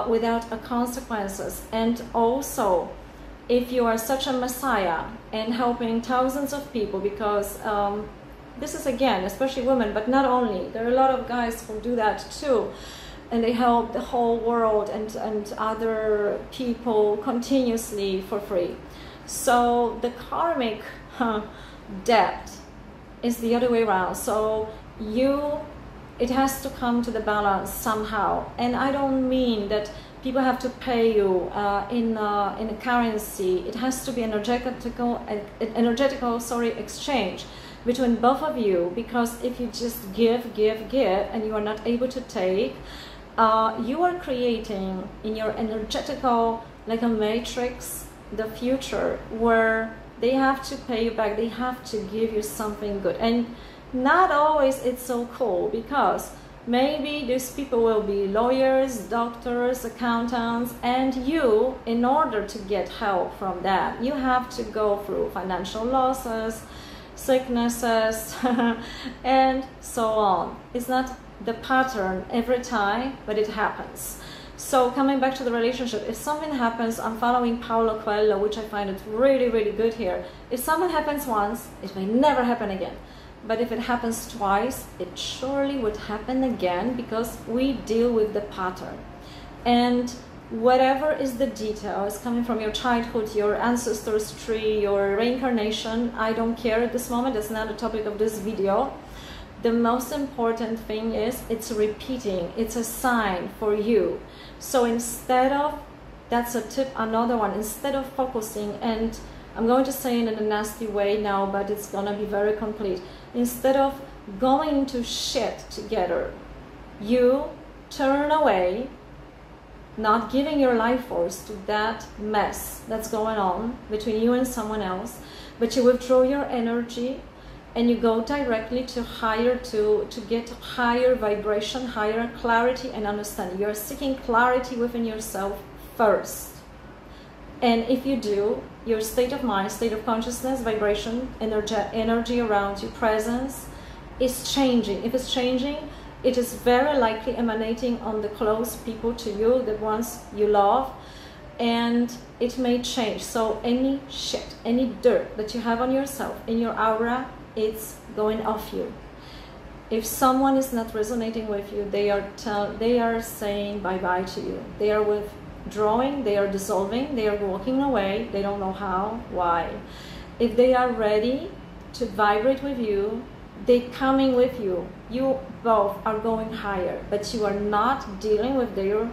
without consequences. And also, if you are such a messiah and helping thousands of people, because this is, again, especially women, but not only, there are a lot of guys who do that too, and they help the whole world and other people continuously for free. So the karmic debt is the other way around. So you it has to come to the balance somehow. And I don't mean that people have to pay you in a currency. It has to be energetical exchange between both of you, because if you just give, and you are not able to take, you are creating in your energetical, like a matrix, the future where they have to pay you back, they have to give you something good. And not always it's so cool, because maybe these people will be lawyers, doctors, accountants, and you, in order to get help from that, you have to go through financial losses, sicknesses, and so on. It's not the pattern every time, but it happens. So coming back to the relationship, if something happens, I'm following Paulo Coelho, which I find it really, really good here. If something happens once, it may never happen again. But if it happens twice, it surely would happen again, because we deal with the pattern. And whatever is the details coming from your childhood, your ancestors' tree, your reincarnation, I don't care at this moment. That's not the topic of this video. The most important thing is it's repeating. It's a sign for you. So instead of, that's a tip, another one, instead of focusing, and I'm going to say it in a nasty way now, but it's going to be very complete. Instead of going into shit together, you turn away, not giving your life force to that mess that's going on between you and someone else, but you withdraw your energy and you go directly to higher, to get higher vibration, higher clarity and understanding. You're seeking clarity within yourself first. And if you do, your state of mind, state of consciousness, vibration, energy around you, presence is changing. If it's changing, it is very likely emanating on the close people to you, the ones you love, and it may change. So any shit, any dirt that you have on yourself, in your aura, it's going off you. If someone is not resonating with you, they are saying bye-bye to you. They are withdrawing, they are dissolving, they are walking away, they don't know how, why. If they are ready to vibrate with you, they're coming with you. You both are going higher, but you are not dealing with their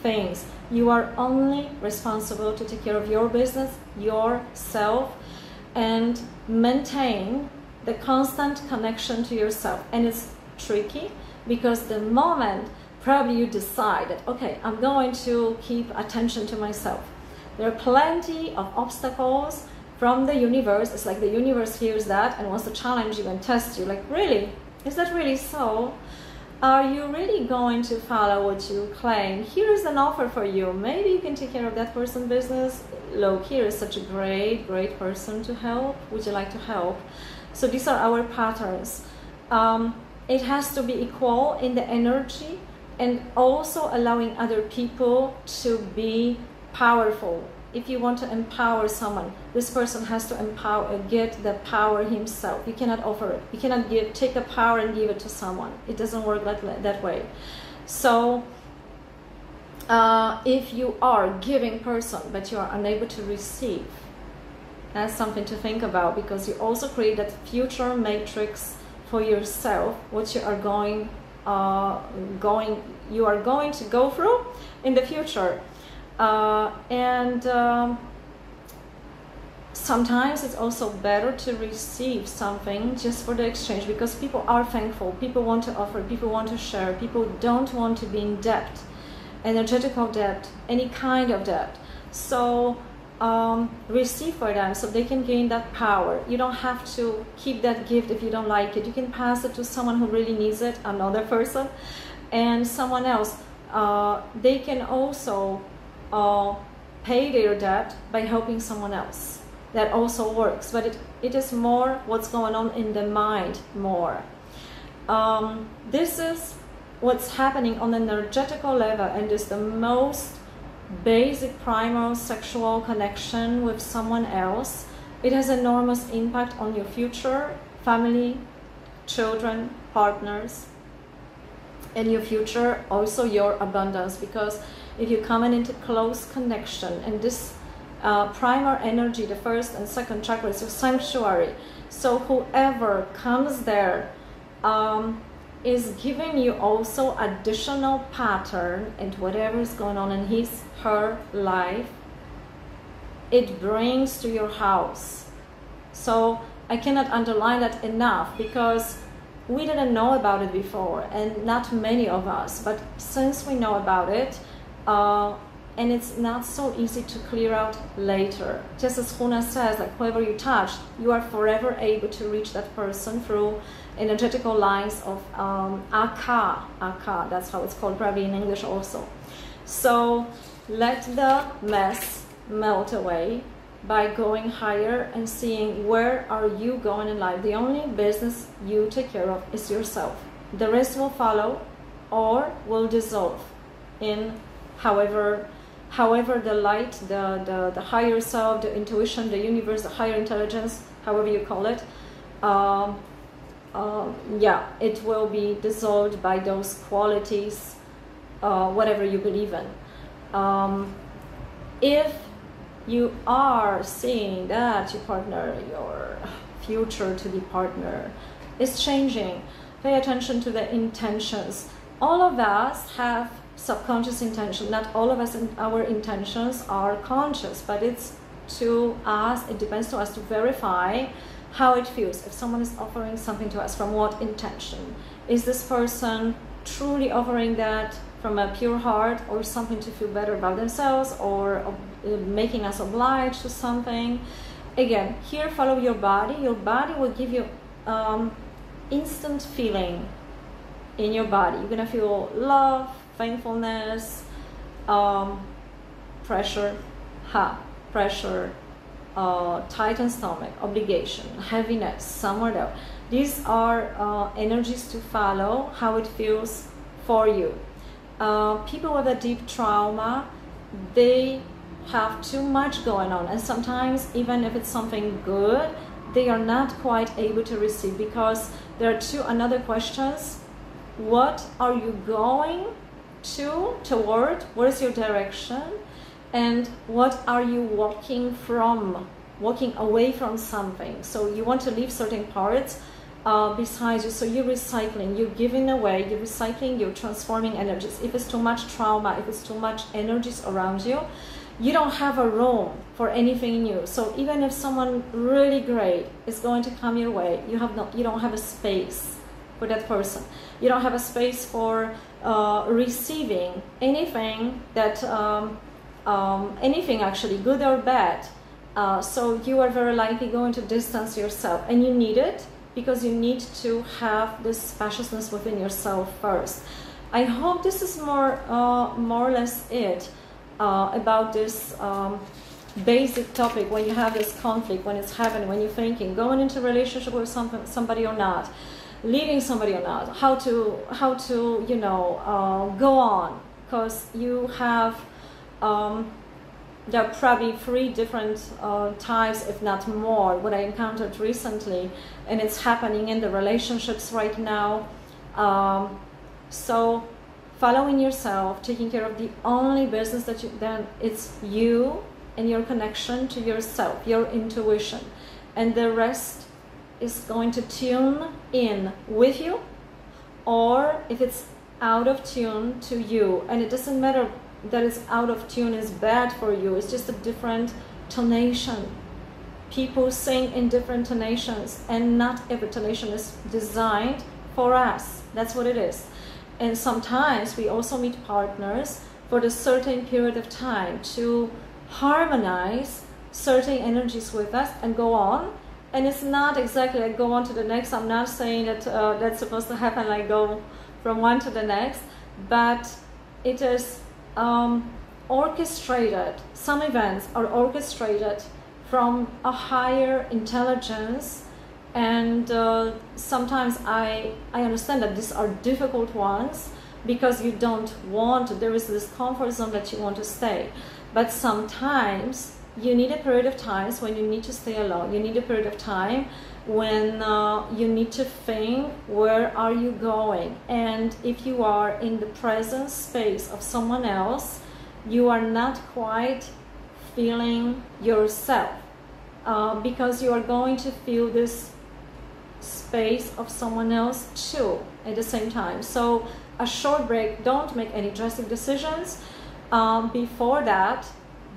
things. You are only responsible to take care of your business, yourself, and maintain the constant connection to yourself. And it's tricky, because the moment probably you decide that, okay, I'm going to keep attention to myself, there are plenty of obstacles from the universe. It's like the universe hears that and wants to challenge you and test you, like, really? Is that really so? Are you really going to follow what you claim? Here is an offer for you. Maybe you can take care of that person's business. Look, here is such a great person to help. Would you like to help? So these are our patterns. It has to be equal in the energy, and also allowing other people to be powerful. If you want to empower someone, this person has to get the power himself. You cannot offer it. You cannot take a power and give it to someone. It doesn't work that way. So if you are a giving person, but you are unable to receive, that's something to think about, because you also create that future matrix for yourself, what you are going to go through in the future. Sometimes it's also better to receive something just for the exchange, because people are thankful, people want to offer, people want to share, people don't want to be in debt, energetical debt, any kind of debt. So receive for them so they can gain that power. You don't have to keep that gift if you don't like it. You can pass it to someone who really needs it, another person, and someone else. They can also pay their debt by helping someone else. That also works, but it is more what's going on in the mind more. This is what's happening on an energetical level, and is the most basic primal sexual connection with someone else. It has enormous impact on your future, family, children, partners, and your future, also your abundance, because if you come into close connection, and this primal energy, the first and second chakra, is your sanctuary. So whoever comes there is giving you also additional pattern and whatever is going on in his, her life, it brings to your house. So I cannot underline that enough, because we didn't know about it before, and not many of us, but since we know about it, and it's not so easy to clear out later. Just as Huna says, like whoever you touch, you are forever able to reach that person through energetical lines of Aka, that's how it's called probably in English also. So let the mess melt away by going higher and seeing where are you going in life. The only business you take care of is yourself. The rest will follow or will dissolve in however the light, the higher self, the intuition, the universe, the higher intelligence, however you call it, yeah, it will be dissolved by those qualities, whatever you believe in. If you are seeing that your partner, your future to be partner, is changing, pay attention to the intentions. All of us have subconscious intention. Not all of us, our intentions are conscious, but it's to us, it depends to us to verify how it feels. If someone is offering something to us, from what intention? Is this person truly offering that from a pure heart, or something to feel better about themselves, or making us obliged to something? Again, here follow your body. Your body will give you instant feeling in your body. You're gonna feel love, thankfulness, pressure, tightened stomach, obligation, heaviness, somewhere there. These are energies to follow, how it feels for you. People with a deep trauma, they have too much going on, and sometimes even if it's something good, they are not quite able to receive, because there are another questions. What are you going toward? What is your direction? And what are you walking away from something? So you want to leave certain parts beside you, so you're recycling, you're giving away, you're recycling, you're transforming energies. If it's too much trauma, if it's too much energies around you, you don't have a room for anything new. So even if someone really great is going to come your way, you don't have a space for that person. You don't have a space for receiving anything that anything actually, good or bad. So you are very likely going to distance yourself, and you need it, because you need to have this spaciousness within yourself first. I hope this is more or less it about this basic topic. When you have this conflict, when it's happening, when you're thinking, going into a relationship with somebody or not, leaving somebody or not, how to go on, because you have there are probably 3 different types, if not more, what I encountered recently, and it's happening in the relationships right now. So following yourself, taking care of the only business that then it's you and your connection to yourself, your intuition, and the rest is going to tune in with you, or if it's out of tune, to you. And it doesn't matter that it's out of tune is bad for you, it's just a different tonation. People sing in different tonations, and not every tonation is designed for us. That's what it is. And sometimes we also meet partners for a certain period of time to harmonize certain energies with us and go on. And it's not exactly like go on to the next. I'm not saying that that's supposed to happen like go from one to the next, but it is orchestrated. Some events are orchestrated from a higher intelligence, and sometimes I understand that these are difficult ones, because you don't want, there is this comfort zone that you want to stay. But sometimes you need a period of times when you need to stay alone. You need a period of time when you need to think, where are you going? And if you are in the present space of someone else, you are not quite feeling yourself, because you are going to feel this space of someone else too. at the same time. So a short break, don't make any drastic decisions. Before that,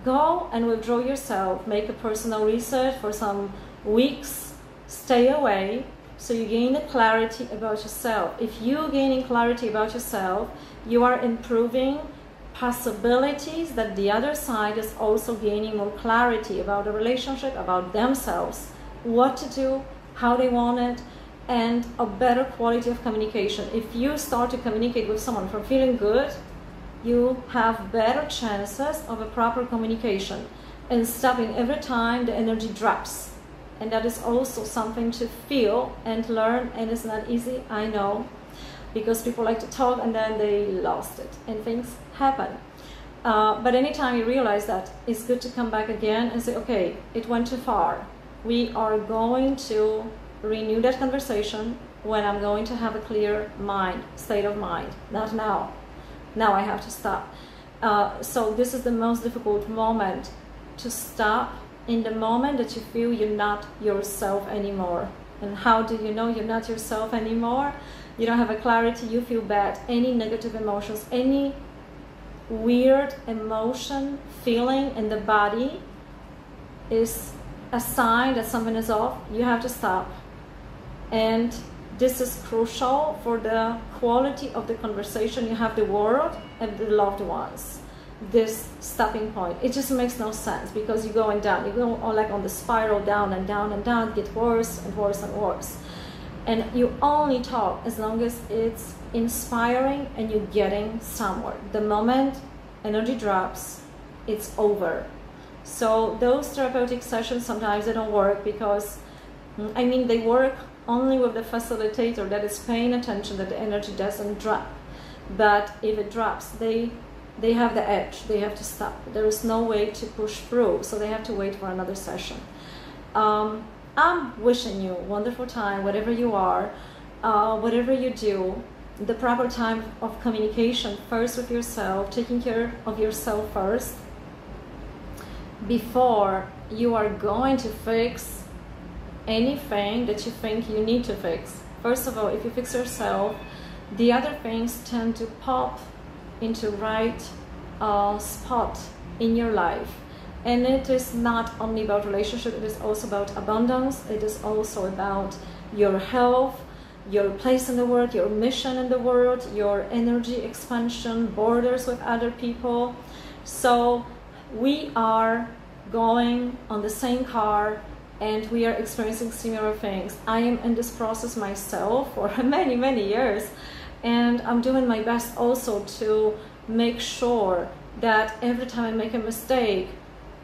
go and withdraw yourself, make a personal reset for some weeks, stay away, so you gain a clarity about yourself. If you're gaining clarity about yourself, you are improving possibilities that the other side is also gaining more clarity about the relationship, about themselves, what to do, how they want it, and a better quality of communication. If you start to communicate with someone from feeling good, you have better chances of a proper communication and stopping every time the energy drops. And that is also something to feel and learn, and it's not easy, I know, because people like to talk and then they lost it and things happen. But anytime you realize that, it's good to come back again and say, okay, it went too far. We are going to renew that conversation when I'm going to have a clear mind, state of mind, not now. Now I have to stop. So this is the most difficult moment, to stop in the moment that you feel you're not yourself anymore. And how do you know you're not yourself anymore? You don't have a clarity, you feel bad. Any negative emotions, any weird emotion, feeling in the body is a sign that something is off. You have to stop. And this is crucial for the quality of the conversation you have the world and the loved ones. This stopping point, it just makes no sense, because you're going down, you go like on the spiral, down and down and down, get worse and worse and worse. And you only talk as long as it's inspiring and you're getting somewhere. The moment energy drops, it's over. So those therapeutic sessions, sometimes they don't work, because I mean, they work only with the facilitator that is paying attention that the energy doesn't drop. But if it drops, they have the edge, they have to stop. There is no way to push through, so they have to wait for another session. I'm wishing you a wonderful time, whatever you are, whatever you do, the proper time of communication, first with yourself, taking care of yourself first, before you are going to fix anything that you think you need to fix. First of all, if you fix yourself, the other things tend to pop into right spot in your life. And it is not only about relationship, it is also about abundance, it is also about your health, your place in the world, your mission in the world, your energy expansion, borders with other people. So we are going on the same car and we are experiencing similar things. I am in this process myself for many, many years, and I'm doing my best also to make sure that every time I make a mistake,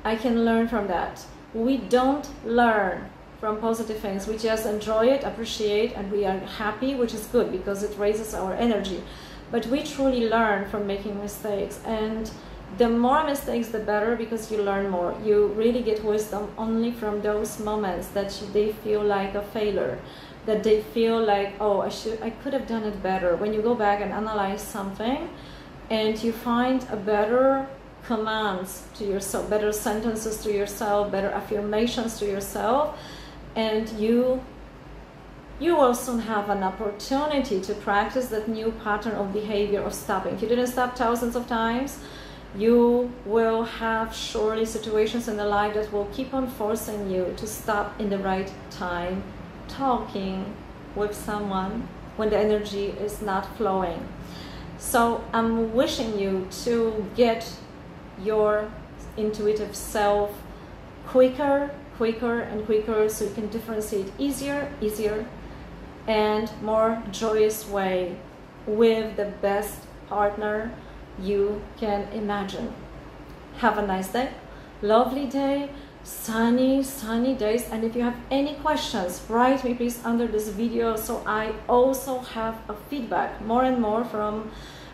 I can learn from that. We don't learn from positive things, we just enjoy it, appreciate, and we are happy, which is good because it raises our energy. But we truly learn from making mistakes, and the more mistakes the better, because you learn more. You really get wisdom only from those moments that they feel like a failure, that they feel like, oh, I could have done it better. When you go back and analyze something and you find a better commands to yourself, better sentences to yourself, better affirmations to yourself, and you will soon have an opportunity to practice that new pattern of behavior of stopping. If you didn't stop thousands of times, you will have surely situations in the life that will keep on forcing you to stop in the right time, talking with someone when the energy is not flowing. So I'm wishing you to get your intuitive self quicker and quicker, so you can differentiate easier and more joyous way with the best partner you can imagine. Have a nice day, lovely day, sunny days. And if you have any questions, write me please under this video, so I also have a feedback more and more from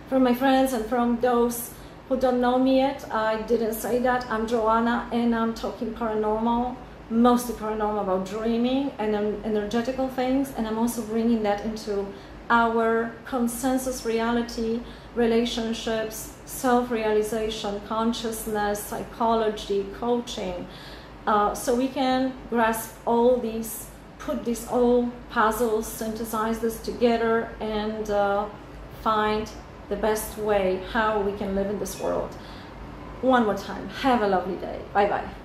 my friends and from those who don't know me yet. I didn't say that. I'm Joanna and I'm talking paranormal, mostly paranormal, about dreaming and energetical things, and I'm also bringing that into our consensus reality, relationships, self-realization, consciousness, psychology, coaching, so we can grasp all these put these all puzzles, synthesize this together, and find the best way how we can live in this world. One more time, have a lovely day. Bye-bye.